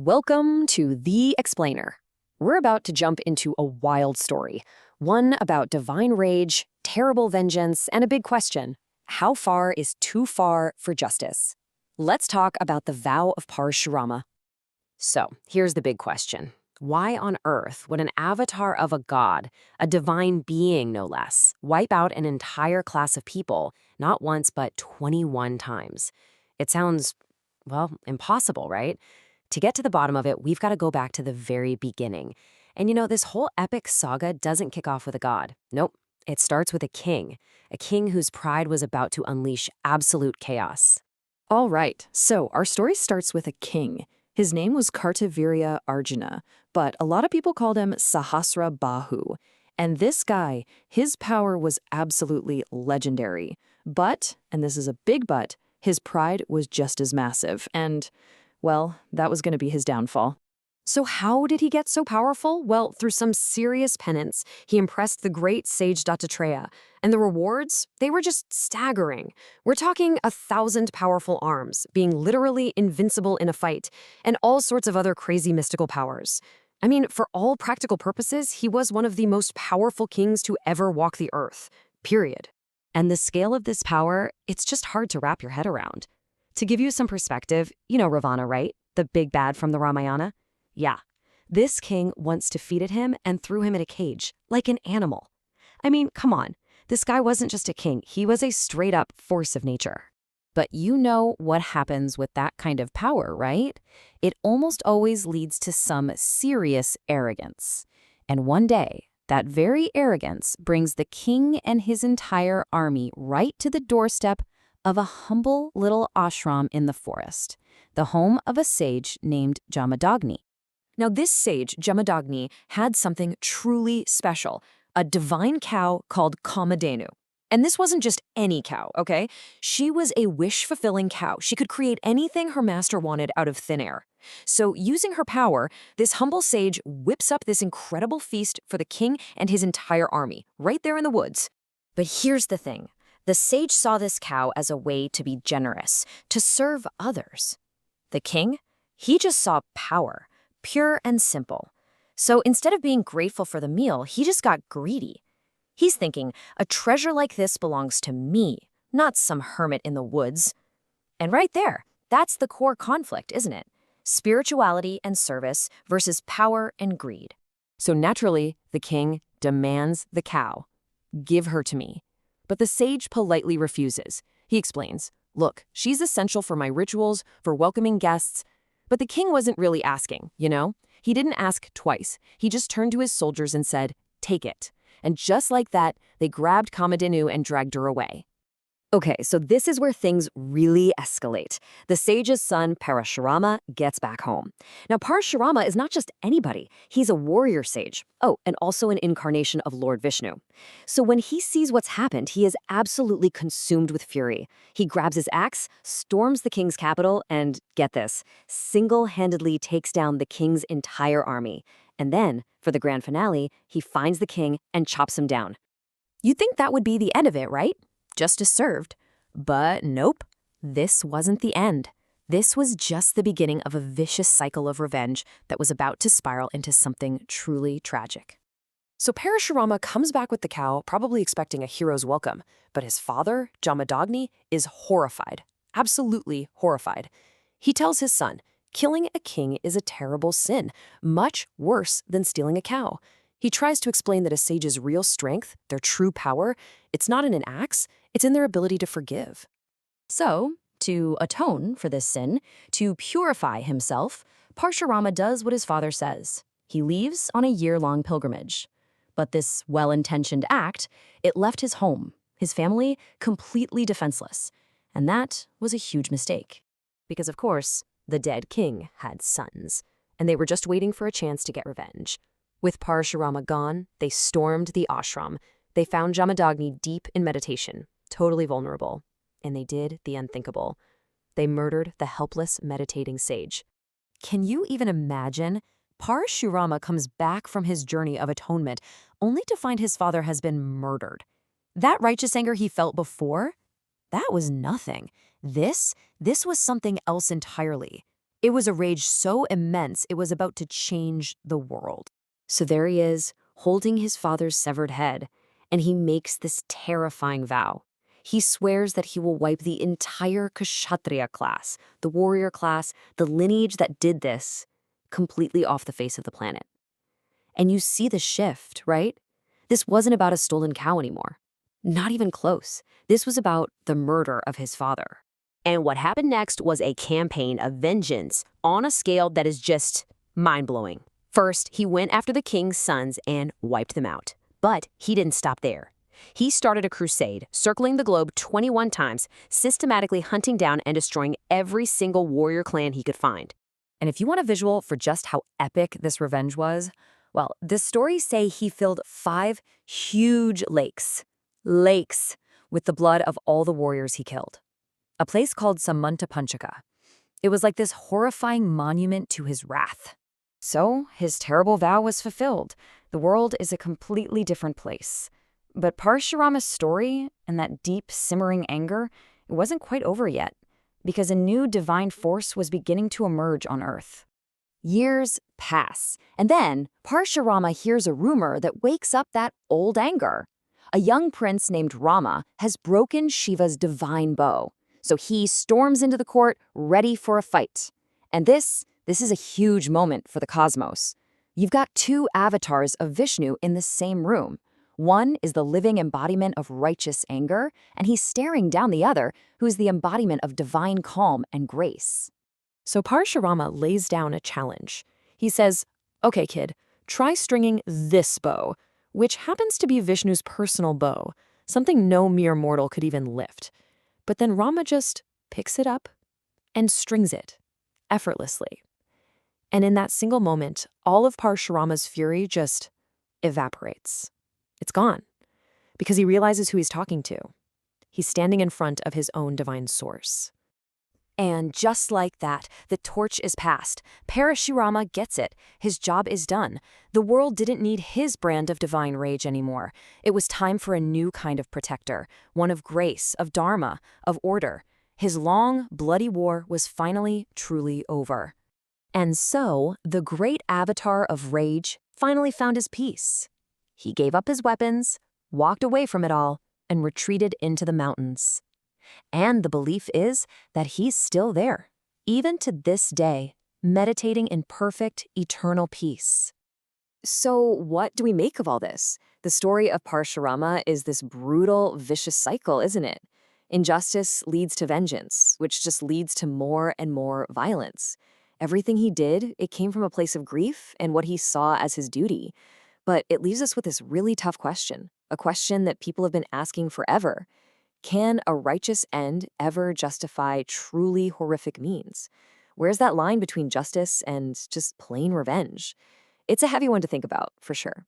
Welcome to The Explainer. We're about to jump into a wild story, one about divine rage, terrible vengeance, and a big question. How far is too far for justice? Let's talk about the vow of Parshurama. So, here's the big question. Why on earth would an avatar of a god, a divine being no less, wipe out an entire class of people, not once but 21 times? It sounds, well, impossible, right? To get to the bottom of it, we've got to go back to the very beginning. And this whole epic saga doesn't kick off with a god. Nope. It starts with a king whose pride was about to unleash absolute chaos. All right, so our story starts with a king. His name was Kartavirya Arjuna, but a lot of people called him Sahasra Bahu. And this guy, his power was absolutely legendary. But, and this is a big but, his pride was just as massive, and well, that was going to be his downfall. So how did he get so powerful? Well, through some serious penance, he impressed the great sage Dattatreya. And the rewards? They were just staggering. We're talking 1,000 powerful arms, being literally invincible in a fight, and all sorts of other crazy mystical powers. I mean, for all practical purposes, he was one of the most powerful kings to ever walk the earth. Period. And the scale of this power, it's just hard to wrap your head around. To give you some perspective, you know Ravana, right? The big bad from the Ramayana? Yeah. This king once defeated him and threw him in a cage, like an animal. I mean, come on. This guy wasn't just a king, he was a straight-up force of nature. But you know what happens with that kind of power, right? It almost always leads to some serious arrogance. And one day, that very arrogance brings the king and his entire army right to the doorstep of a humble little ashram in the forest, the home of a sage named Jamadagni. Now, this sage, Jamadagni, had something truly special, a divine cow called Kamadhenu. And this wasn't just any cow, okay? She was a wish-fulfilling cow. She could create anything her master wanted out of thin air. So, using her power, this humble sage whips up this incredible feast for the king and his entire army, right there in the woods. But here's the thing. The sage saw this cow as a way to be generous, to serve others. The king? He just saw power, pure and simple. So instead of being grateful for the meal, he just got greedy. He's thinking, a treasure like this belongs to me, not some hermit in the woods. And right there, that's the core conflict, isn't it? Spirituality and service versus power and greed. So naturally, the king demands the cow. Give her to me. But the sage politely refuses. He explains, look, she's essential for my rituals, for welcoming guests. But the king wasn't really asking, He didn't ask twice. He just turned to his soldiers and said, take it. And just like that, they grabbed Kamadhenu and dragged her away. Okay, so this is where things really escalate. The sage's son, Parashurama, gets back home. Now, Parashurama is not just anybody. He's a warrior sage. Oh, and also an incarnation of Lord Vishnu. So when he sees what's happened, he is absolutely consumed with fury. He grabs his axe, storms the king's capital, and, get this, single-handedly takes down the king's entire army. And then, for the grand finale, he finds the king and chops him down. You'd think that would be the end of it, right? Justice served. But nope, this wasn't the end. This was just the beginning of a vicious cycle of revenge that was about to spiral into something truly tragic. So Parashurama comes back with the cow, probably expecting a hero's welcome, but his father, Jamadagni, is horrified, absolutely horrified. He tells his son, killing a king is a terrible sin, much worse than stealing a cow. He tries to explain that a sage's real strength, their true power, it's not in an axe, it's in their ability to forgive. So, to atone for this sin, to purify himself, Parshurama does what his father says. He leaves on a year-long pilgrimage. But this well-intentioned act, it left his home, his family, completely defenseless. And that was a huge mistake. Because, of course, the dead king had sons, and they were just waiting for a chance to get revenge. With Parashurama gone, they stormed the ashram. They found Jamadagni deep in meditation, totally vulnerable. And they did the unthinkable. They murdered the helpless meditating sage. Can you even imagine? Parashurama comes back from his journey of atonement, only to find his father has been murdered. That righteous anger he felt before? That was nothing. This was something else entirely. It was a rage so immense it was about to change the world. So there he is, holding his father's severed head, and he makes this terrifying vow. He swears that he will wipe the entire Kshatriya class, the warrior class, the lineage that did this, completely off the face of the planet. And you see the shift, right? This wasn't about a stolen cow anymore. Not even close. This was about the murder of his father. And what happened next was a campaign of vengeance on a scale that is just mind-blowing. First, he went after the king's sons and wiped them out. But he didn't stop there. He started a crusade, circling the globe 21 times, systematically hunting down and destroying every single warrior clan he could find. And if you want a visual for just how epic this revenge was, well, the stories say he filled 5 huge lakes with the blood of all the warriors he killed. A place called Samantapanchaka. It was like this horrifying monument to his wrath. So his terrible vow was fulfilled. The world is a completely different place. But Parshurama's story and that deep, simmering anger, it wasn't quite over yet, because a new divine force was beginning to emerge on Earth. Years pass, and then Parshurama hears a rumor that wakes up that old anger. A young prince named Rama has broken Shiva's divine bow, so he storms into the court, ready for a fight. And this is a huge moment for the cosmos. You've got 2 avatars of Vishnu in the same room. One is the living embodiment of righteous anger, and he's staring down the other, who is the embodiment of divine calm and grace. So Parshurama lays down a challenge. He says, "Okay, kid, try stringing this bow," which happens to be Vishnu's personal bow, something no mere mortal could even lift. But then Rama just picks it up and strings it, effortlessly. And in that single moment, all of Parshurama's fury just evaporates. It's gone, because he realizes who he's talking to. He's standing in front of his own divine source. And just like that, the torch is passed. Parashurama gets it. His job is done. The world didn't need his brand of divine rage anymore. It was time for a new kind of protector, one of grace, of dharma, of order. His long, bloody war was finally, truly over. And so, the great avatar of rage finally found his peace. He gave up his weapons, walked away from it all, and retreated into the mountains. And the belief is that he's still there, even to this day, meditating in perfect, eternal peace. So what do we make of all this? The story of Parshurama is this brutal, vicious cycle, isn't it? Injustice leads to vengeance, which just leads to more and more violence. Everything he did, it came from a place of grief and what he saw as his duty. But it leaves us with this really tough question, a question that people have been asking forever. Can a righteous end ever justify truly horrific means? Where's that line between justice and just plain revenge? It's a heavy one to think about, for sure.